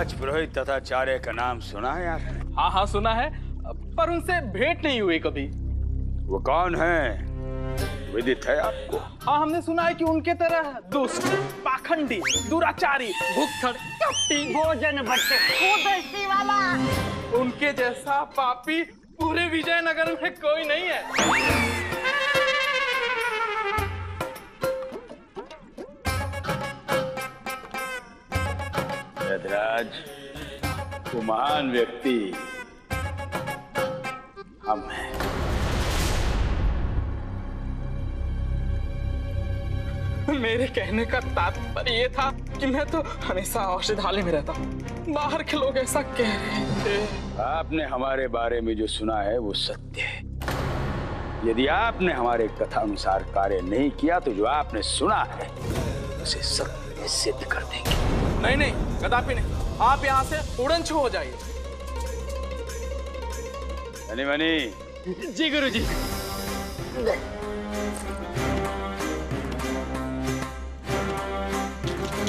राजपुरोहित तथा आचार्य का नाम सुना है आपने? हाँ हाँ सुना है, पर उनसे भेंट नहीं हुई कभी। वो कौन है, विदित है आपको? हाँ, हमने सुना है कि उनके तरह दुष्ट, पाखंडी, दुराचारी, भुक्खड़, कपटी, भोजन भट्ट, कुदस्ती वाला, उनके जैसा पापी पूरे विजयनगर में कोई नहीं है। यदराज, वो महान व्यक्ति हम हैं। मेरे कहने का तात्पर्य ये था कि मैं तो हमेशा औषधालय में रहता हूँ। बाहर के लोग ऐसा कह रहे थे। आपने हमारे बारे में जो सुना है वो सत्य है। यदि आपने हमारे कथा अनुसार कार्य नहीं किया तो जो आपने सुना है उसे सत्य सिद्ध कर देंगे। नहीं नहीं, कदापि नहीं। आप यहाँ से उड़न छू हो जाइए। धनी मनी। जी गुरुजी।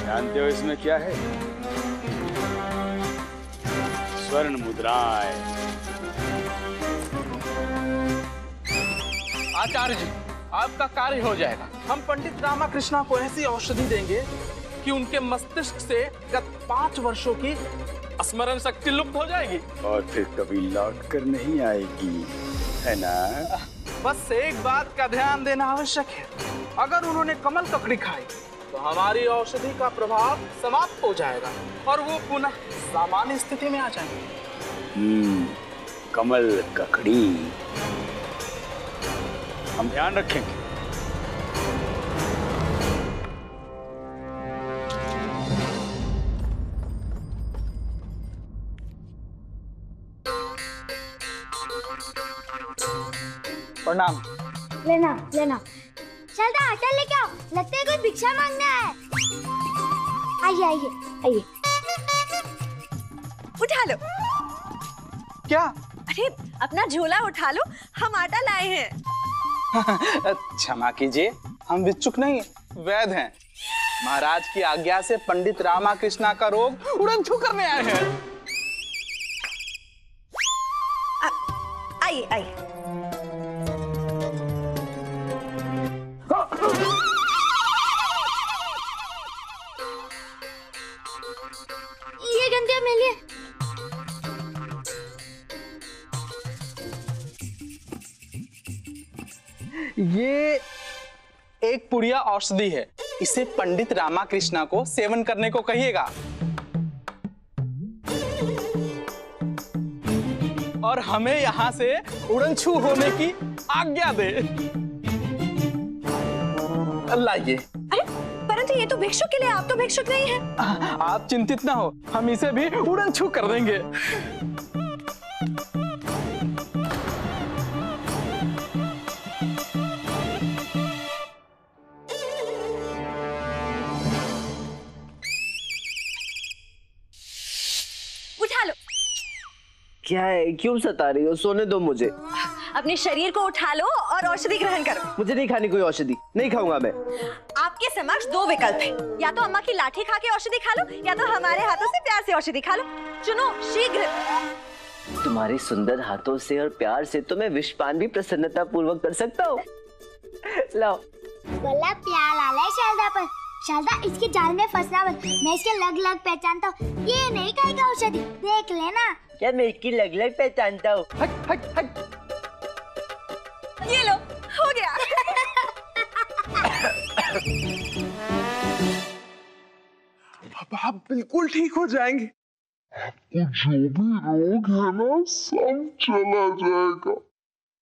जानते हो इसमें क्या है? स्वर्ण मुद्राएं। आचार्य जी, आपका कार्य हो जाएगा। हम पंडित रामाकृष्णा को ऐसी औषधि देंगे कि उनके मस्तिष्क से गत 5 वर्षों की स्मरण शक्ति लुप्त हो जाएगी और फिर कभी लौट कर नहीं आएगी, है ना? बस एक बात का ध्यान देना आवश्यक है। अगर उन्होंने कमल ककड़ी खाई तो हमारी औषधि का प्रभाव समाप्त हो जाएगा और वो पुनः सामान्य स्थिति में आ जाएंगे। कमल ककड़ी हम ध्यान रखेंगे। प्रणाम। लेना लेना। शारदा आटा लेके आओ, लगता है कोई भिक्षा मांगना है। आइए आइए आइए। उठा लो। क्या? अरे अपना झोला उठा लो, हम आटा लाए हैं। क्षमा कीजिए, हम भिक्षुक नहीं वैद्य हैं। महाराज की आज्ञा से पंडित रामाकृष्णा का रोग उड़न छू करने आए हैं। आइए आइए। ये गंदे मेले। ये एक पुड़िया औषधि है, इसे पंडित रामाकृष्णा को सेवन करने को कहिएगा और हमें यहाँ से उड़न छू होने की आज्ञा दे। लाइए। अरे परंतु ये तो भिक्षुक के लिए, आप तो भिक्षुक नहीं हैं। आप चिंतित ना हो, हम इसे भी उड़न छू कर देंगे। उठा लो। क्या है, क्यों सता रही हो? सोने दो मुझे। अपने शरीर को उठा लो और औषधि ग्रहण करो। मुझे नहीं खानी कोई औषधि, नहीं खाऊंगा मैं। आपके समक्ष 2 विकल्प है, या तो अम्मा की लाठी खा के औषधि खा लो या तो हमारे हाथों से प्यार से औषधि खा लो। चुनो शीघ्र। तुम्हारे सुंदर हाथों से और प्यार से तो मैं विषपान भी प्रसन्नता पूर्वक कर सकता हूँ। लाओ। बल्ला प्यार आला है शारदा पर। शारदा इसके जाल में फंसना मत, मैं इसके लग लग पहचानता हूँ। ये नहीं खाएगा औषधि, देख लेना। क्या मैं इसकी लग लग पहचानता हूँ? ये लो, हो गया। अब आप बिल्कुल ठीक हो जाएंगे। आपको जो भी रोग है ना सब चला जाएगा।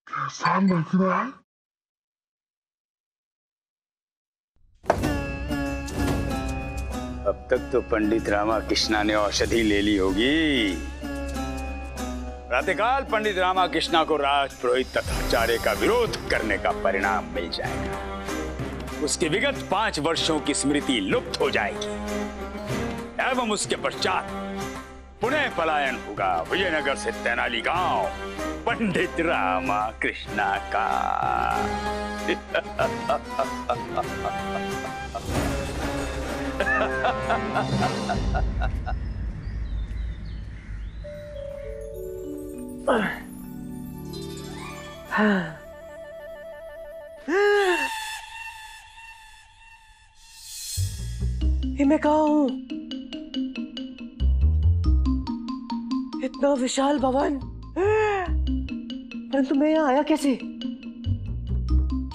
कैसा लग रहा है? अब तक तो पंडित रामाकृष्णा ने औषधि ले ली होगी। प्रातःकाल पंडित रामाकृष्णा को राजपुरोहित तथा आचार्य का विरोध करने का परिणाम मिल जाएगा। उसके विगत 5 वर्षों की स्मृति लुप्त हो जाएगी एवं उसके पश्चात पुनः पलायन होगा विजयनगर से तेनाली गांव पंडित रामाकृष्णा का। ये मैं कहाँ हूँ? इतना विशाल भवन, परंतु मैं यहाँ आया कैसे?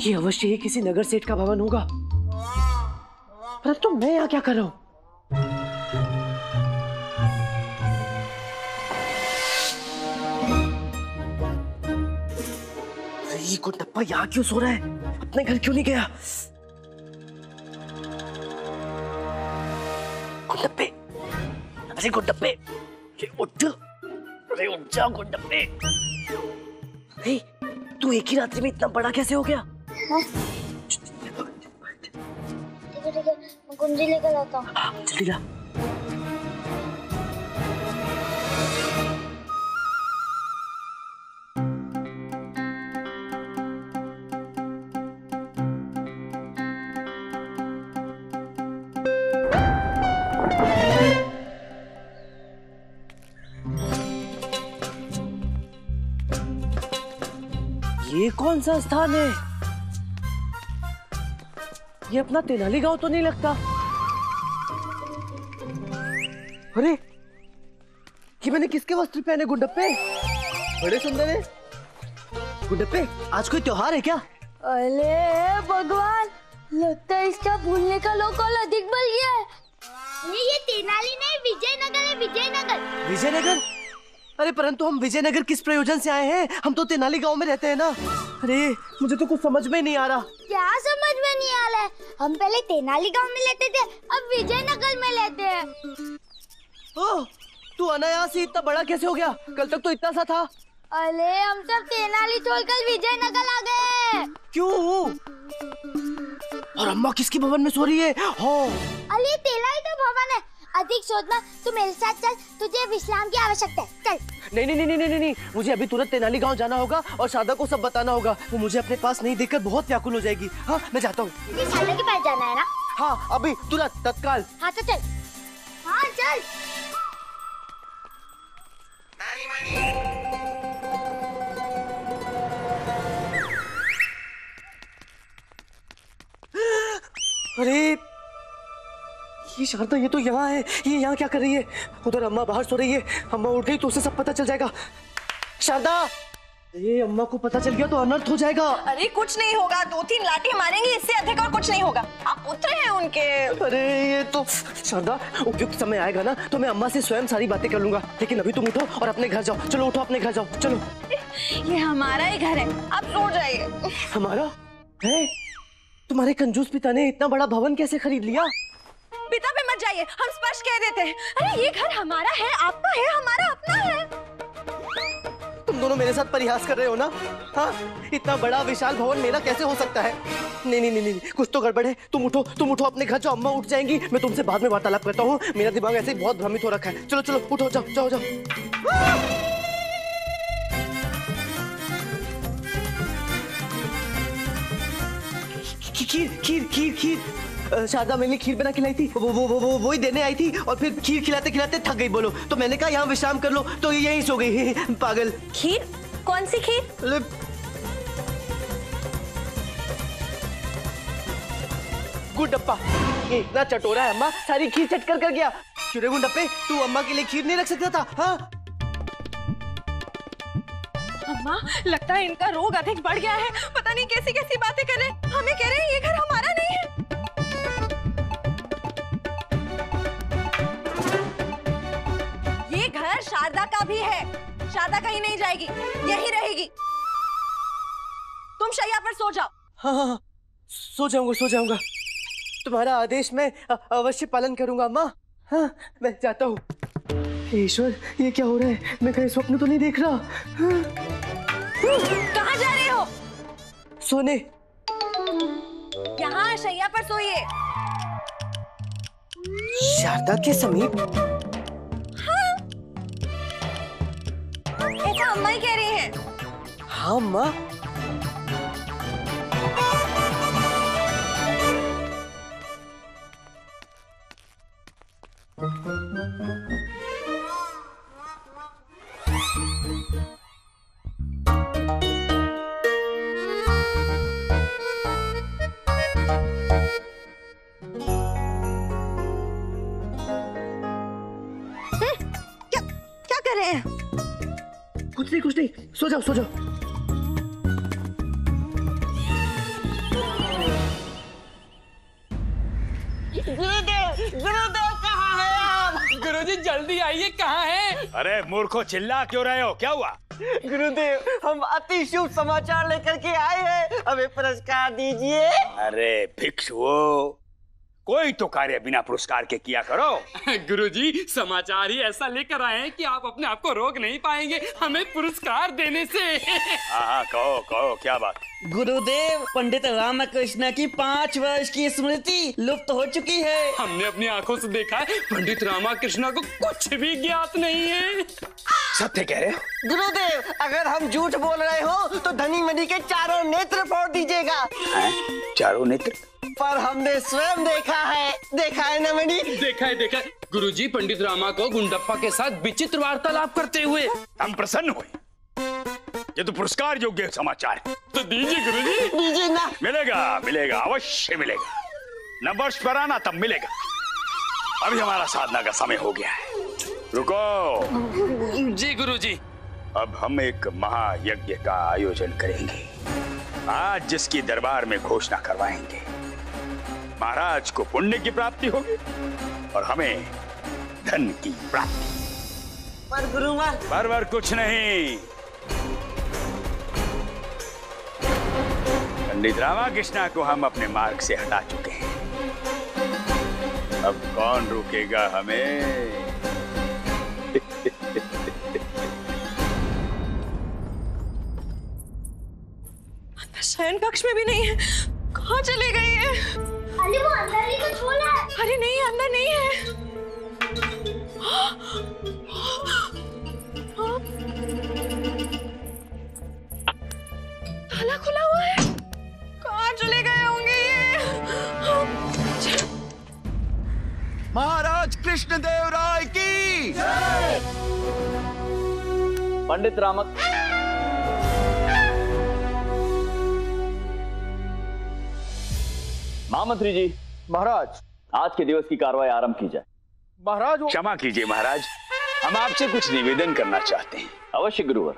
ये अवश्य ही किसी नगर सेठ का भवन होगा, परंतु मैं यहाँ क्या कर रहा हूँ? ये गुंडप्पा यहाँ क्यों सो रहा है? अपने घर क्यों नहीं गया? गुंडप्पे, अरे गुंडप्पे, उठ, अरे उठ जा गुंडप्पे। हे, तू एक ही रात्रि में इतना बड़ा कैसे हो गया? ठीक है, मैं कुंजी लेकर आता हूँ। हाँ, जल्दी ला। ये कौन सा स्थान है? ये अपना तेनाली गांव तो नहीं लगता। अरे, कि मैंने किसके वस्त्र पहने गुंडप्पे? बड़े सुंदर है। गुंडप्पे, आज कोई त्योहार है क्या? अरे भगवान, लगता है इसका भूलने का लोकल अधिक बढ़ गया है। ये तेनाली नहीं, विजयनगर है, विजयनगर। विजयनगर? अरे परंतु हम विजयनगर किस प्रयोजन से आए हैं? हम तो तेनाली गांव में रहते हैं ना। अरे मुझे तो कुछ समझ में नहीं आ रहा। क्या समझ में नहीं आ रहा है? हम पहले तेनाली गांव में लेते थे, अब विजयनगर में लेते हैं। ओह, तू अनायास ही इतना बड़ा कैसे हो गया? कल तक तो इतना सा था। अरे हम सब तेनाली छोड़कर विजयनगर आ गए। क्यों? और अम्मा किसके भवन में सो रही है? हो, अरे तेनाली तो भवन है। अधिक सोचना, तू मेरे साथ चल, तुझे विश्राम की आवश्यकता है। चल। नहीं नहीं नहीं नहीं नहीं, मुझे अभी तुरंत तेनाली गांव जाना होगा और शारदा को सब बताना होगा। वो मुझे अपने पास नहीं देखकर बहुत व्याकुल हो जाएगी। हाँ, मैं जाता हूँ। तुझे शारदा के पास जाना है ना? हाँ, अभी तुरंत, तत्काल। हाँ तो चल। हाँ चल। अरे ये शारदा, ये तो यहाँ है। ये यहाँ क्या कर रही है? उधर अम्मा बाहर सो रही है। अम्मा उठ गई तो उसे सब पता चल जाएगा। शारदा, ये अम्मा को पता चल गया तो अनर्थ हो जाएगा। अरे कुछ नहीं होगा, 2-3 लाठी मारेंगे, इससे अधिक और कुछ नहीं होगा। आप पुत्र हैं उनके। अरे ये तो शारदा, उपयुक्त समय आएगा ना तो मैं अम्मा से स्वयं सारी बातें कर लूंगा। लेकिन अभी तुम उठो और अपने घर जाओ। चलो उठो, अपने घर जाओ, चलो। ये हमारा ही घर है, आप सो जाइए। हमारा है? तुम्हारे कंजूस पिता ने इतना बड़ा भवन कैसे खरीद लिया? पिता पे मत जाइए, हम स्पष्ट कह देते हैं। अरे ये घर हमारा है, आपका है, हमारा अपना है। तुम दोनों मेरे साथ परिहास कर रहे हो ना? हाँ, इतना बड़ा विशाल भवन मेरा कैसे हो सकता है? नहीं नहीं नहीं नहीं, कुछ तो गड़बड़ है। तुम उठो अपने घर जाओ। अम्मा उठ जाएंगी, मैं तुमसे बाद में वार्तालाप करता हूँ। मेरा दिमाग ऐसे ही बहुत भ्रमित हो रखा है। चलो चलो उठो, जाओ जाओ जाओ। खीर खीर खीर खीर, शारदा मैंने खीर बना खिलाई थी। वो ही देने आई थी और फिर खीर खिलाते खिलाते थक गई। बोलो तो मैंने कहा यहाँ विश्राम कर लो, तो ये यहीं सो गई। पागल। खीर? कौन सी खीर? गुंडप्पा, ये इतना चटोरा है अम्मा, सारी खीर चट कर गया। क्यों रे गुंडप्पे, तू अम्मा के लिए खीर नहीं रख सकता था? हाँ? अम्मा, लगता है इनका रोग अधिक बढ़ गया है। पता नहीं कैसी कैसी बातें कर रहे हैं। हमें कह रहे हैं ये घर हमारा नहीं है। ये घर शारदा का भी है। शारदा कहीं नहीं जाएगी, यही रहेगी। तुम शैया पर सो जाओ। हाँ, सो जाऊंगा। तुम्हारा आदेश मैं अवश्य पालन करूंगा अम्मा। हाँ, मैं जाता हूँ। ईश्वर, ये क्या हो रहा है? मैं कहीं स्वप्न तो नहीं देख रहा? कहाँ जा रहे हो? सोने। यहाँ शैया पर सोइए। शारदा के समीप? हाँ, ऐसा अम्मा ही कह रही हैं। हाँ अम्मा। कुछ नहीं, सो जाओ सो जाओ। गुरुदेव कहाँ है आप? गुरुजी जल्दी आइए, कहाँ है? अरे मूर्खो, चिल्ला क्यों रहे हो? क्या हुआ? गुरुदेव, हम अति शुभ समाचार लेकर के आए हैं, हमें पुरस्कार दीजिए। अरे भिक्षुओं, कोई तो कार्य बिना पुरस्कार के किया करो। गुरुजी समाचार ही ऐसा लेकर आए हैं कि आप अपने आप को रोक नहीं पाएंगे हमें पुरस्कार देने से। हाँ, कहो कहो, क्या बात? गुरुदेव, पंडित रामकृष्ण की 5 वर्ष की स्मृति लुप्त हो चुकी है। हमने अपनी आंखों से देखा है, पंडित रामकृष्ण को कुछ भी ज्ञात नहीं है। सत्य कह रहे हो? गुरुदेव, अगर हम झूठ बोल रहे हो तो धनी मनी के चारों नेत्र फोड़ दीजिएगा। हैं? चारों नेत्र? पर हमने स्वयं देखा है ना मणि? देखा है गुरुजी, पंडित रामा को गुंडप्पा के साथ विचित्र वार्तालाप करते हुए। हम प्रसन्न हुए। ये तो पुरस्कार योग्य समाचार है। तो दीजिए गुरुजी। दीजिए ना। मिलेगा मिलेगा, अवश्य मिलेगा। न वर्ष पर आना, तब मिलेगा। अभी हमारा साधना का समय हो गया है। रुको। जी गुरुजी। अब हम एक महायज्ञ का आयोजन करेंगे। आज जिसकी दरबार में घोषणा करवाएंगे, महाराज को पुण्य की प्राप्ति होगी और हमें धन की प्राप्ति। पर गुरुवर, पर कुछ नहीं। पंडित रामकृष्ण को हम अपने मार्ग से हटा चुके हैं। अब कौन रोकेगा हमें? शयन कक्ष में भी नहीं है, कहाँ चले गए हैं? अरे वो अंदर ही तो खोला है। अरे नहीं, अंदर नहीं है। ताला खुला हुआ है, कहाँ चले गए होंगे ये? महाराज कृष्णदेव राय की पंडित रामक। महामंत्री जी। महाराज, आज के दिवस की कार्रवाई आरंभ की जाए। महाराज क्षमा कीजिए महाराज, हम आपसे कुछ निवेदन करना चाहते हैं। अवश्य गुरुवर,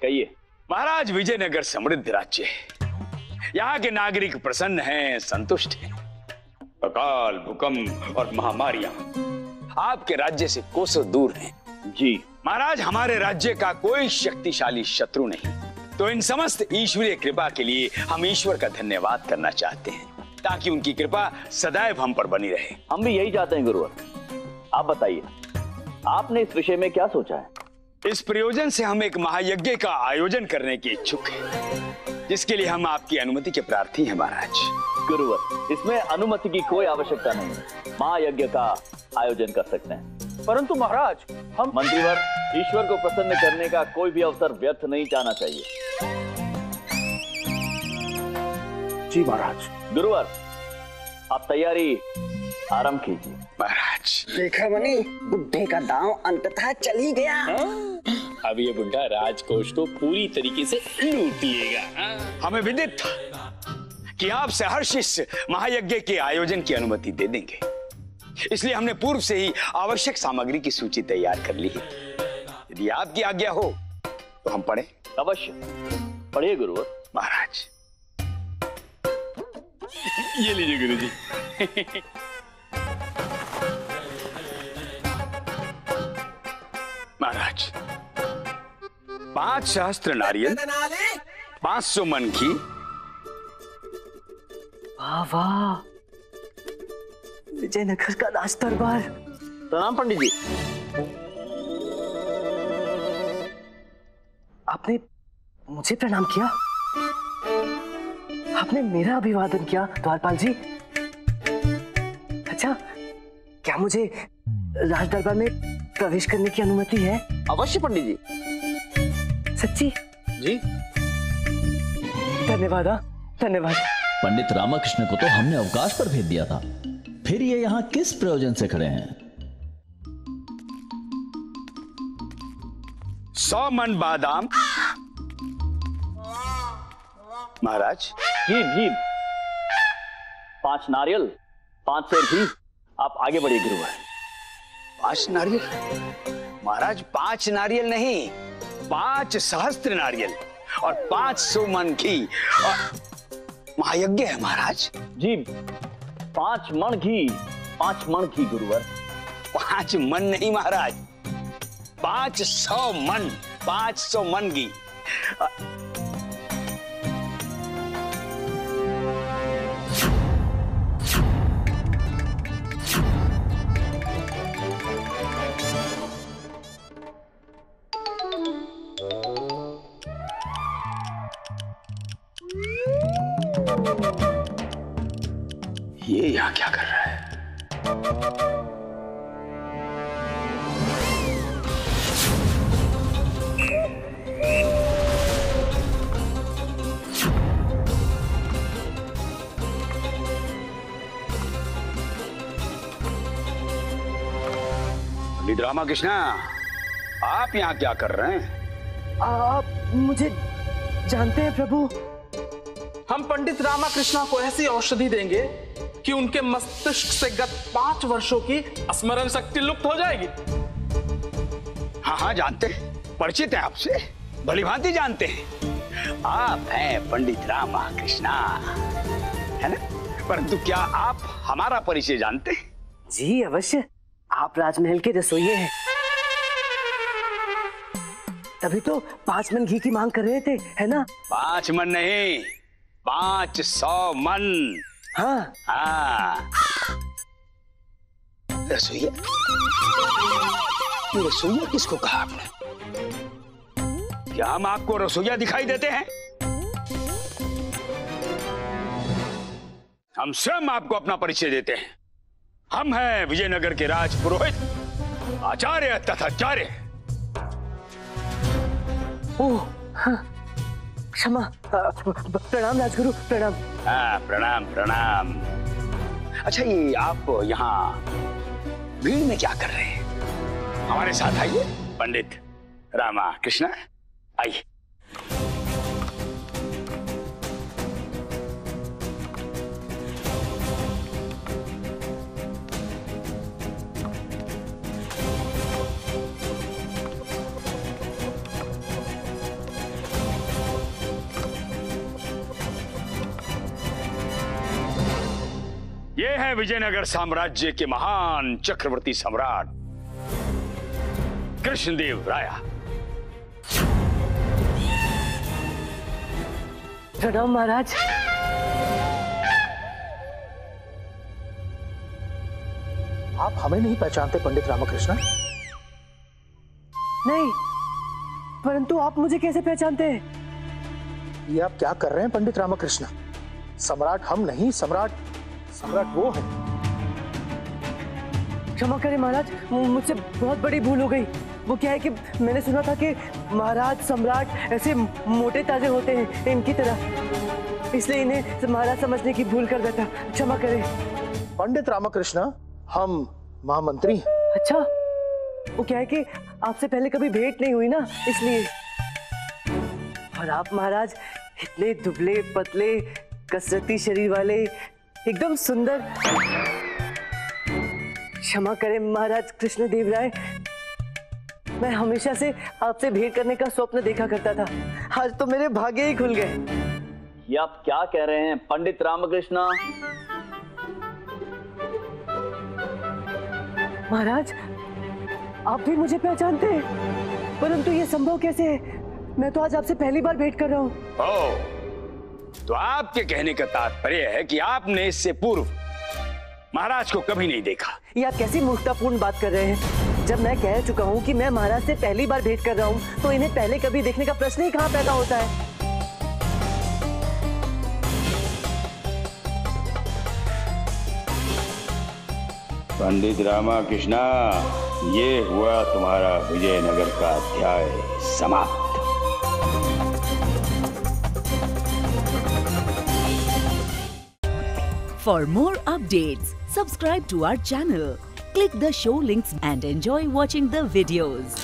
कहिए। महाराज, विजयनगर समृद्ध राज्य है। यहाँ के नागरिक प्रसन्न हैं, संतुष्ट हैं। अकाल, भूकंप और महामारियां आपके राज्य से कोसों दूर हैं। जी महाराज, हमारे राज्य का कोई शक्तिशाली शत्रु नहीं, तो इन समस्त ईश्वरीय कृपा के लिए हम ईश्वर का धन्यवाद करना चाहते हैं, ताकि उनकी कृपा सदैव हम पर बनी रहे। हम भी यही चाहते हैं गुरुवर। आप बताइए, आपने इस विषय में क्या सोचा है? इस प्रयोजन से हम एक महायज्ञ का आयोजन करने के इच्छुक हैं, जिसके लिए हम आपकी अनुमति के प्रार्थी हैं महाराज। गुरुवर, इसमें अनुमति की कोई आवश्यकता नहीं है। महायज्ञ का आयोजन कर सकते हैं। परंतु महाराज, हम मंत्रीवर, ईश्वर को प्रसन्न करने का कोई भी अवसर व्यर्थ नहीं जाना चाहिए। जी महाराज। गुरुवर, आप तैयारी आरंभ कीजिए। महाराज, देखा मणि, बुड्ढे का दांव अंततः चल ही गया। अब ये बुढ़ा राजकोष को पूरी तरीके से लूट लेगा। हमें विदित था कि आप सहर्ष इस महायज्ञ के आयोजन की अनुमति दे देंगे, इसलिए हमने पूर्व से ही आवश्यक सामग्री की सूची तैयार कर ली है। यदि आपकी आज्ञा हो तो हम पढ़ें। अवश्य पढ़िए गुरुवर। महाराज, ये लीजिए गुरुजी। महाराज, 5 सहस्त्र नारियल, 500 मन घी। वाह वाह, विजयनगर का राज दरबार। प्रणाम पंडित जी। आपने मुझे प्रणाम किया? आपने मेरा अभिवादन किया द्वारपाल जी? अच्छा, क्या मुझे राज दरबार में प्रवेश करने की अनुमति है? अवश्य पंडित जी। सच्ची? जी। धन्यवाद, धन्यवाद। पंडित रामकृष्ण को तो हमने अवकाश पर भेज दिया था, फिर ये यहाँ किस प्रयोजन से खड़े हैं? 100 मन बादाम। महाराज, घी 5 नारियल, 5 सेर घी। आप आगे बढ़िए गुरुवर। 5 नारियल? महाराज, 5 नारियल नहीं, 5 सहस्त्र नारियल और 500 मन घी महायज्ञ है महाराज। जी 5 मण घी, 5 मण घी गुरुवर। 5 मन नहीं महाराज, 500 मन, 500 मन घी। ये यहाँ क्या कर रहा है? पंडित रामाकृष्ण, आप यहाँ क्या कर रहे हैं? आप मुझे जानते हैं प्रभु? हम पंडित रामाकृष्ण को ऐसी औषधि देंगे कि उनके मस्तिष्क से गत 5 वर्षों की स्मरण शक्ति लुप्त हो जाएगी। हाँ हाँ जानते हैं, परिचित हैं आपसे, भलीभांति जानते हैं। आप हैं पंडित रामाकृष्ण, है ना? परंतु क्या आप हमारा परिचय जानते हैं? जी अवश्य, आप राजमहल के रसोइये हैं। तभी तो 5 मन घी की मांग कर रहे थे, है ना? 5 मन नहीं, 500 मन। हाँ हाँ। रसोइया? ये रसोइया किसको कहा आपने? क्या हम आपको रसोइया दिखाई देते हैं? हम स्वयं आपको अपना परिचय देते हैं। हम हैं विजयनगर के राजपुरोहित, आचार्य तथा आचार्य। ओह हाँ, क्षमा, प्रणाम राजगुरु, प्रणाम। हाँ प्रणाम प्रणाम। अच्छा ये आप यहाँ भीड़ में क्या कर रहे हैं? हमारे साथ आइए पंडित रामाकृष्ण, आइए। ये है विजयनगर साम्राज्य के महान चक्रवर्ती सम्राट कृष्णदेव राय। प्रणाम महाराज। आप हमें नहीं पहचानते पंडित रामाकृष्ण? नहीं, परंतु आप मुझे कैसे पहचानते हैं? ये आप क्या कर रहे हैं पंडित रामाकृष्ण? सम्राट हम नहीं, सम्राट वो है। क्षमा करें महाराज, मुझसे बहुत बड़ी भूल हो गई। वो क्या है कि मैंने सुना था कि महाराज सम्राट ऐसे मोटे ताजे होते हैं इनकी तरह, इसलिए इन्हें महाराज समझने की भूल कर बैठा। क्षमा करें पंडित रामाकृष्ण, हम महामंत्री। अच्छा, वो क्या है कि आपसे पहले कभी भेंट नहीं हुई ना, इसलिए। और आप महाराज इतने दुबले पतले कसरती शरीर वाले, एकदम सुंदर। क्षमा करें महाराज कृष्णदेव राय, मैं हमेशा से आपसे भेंट करने का स्वप्न देखा करता था। आज तो मेरे भाग्य ही खुल गए। ये आप क्या कह रहे हैं पंडित रामकृष्ण? महाराज आप भी मुझे पहचानते हैं, परंतु ये संभव कैसे है? मैं तो आज आपसे पहली बार भेंट कर रहा हूँ। तो आपके कहने का तात्पर्य है कि आपने इससे पूर्व महाराज को कभी नहीं देखा। ये आप कैसी मूर्खतापूर्ण बात कर रहे हैं? जब मैं कह चुका हूँ कि मैं महाराज से पहली बार भेंट कर रहा हूँ, तो इन्हें पहले कभी देखने का प्रश्न ही कहाँ पैदा होता है? पंडित रामाकृष्ण, ये हुआ तुम्हारा विजयनगर का अध्याय समाप्त। For more updates, subscribe to our channel, click the show links and enjoy watching the videos.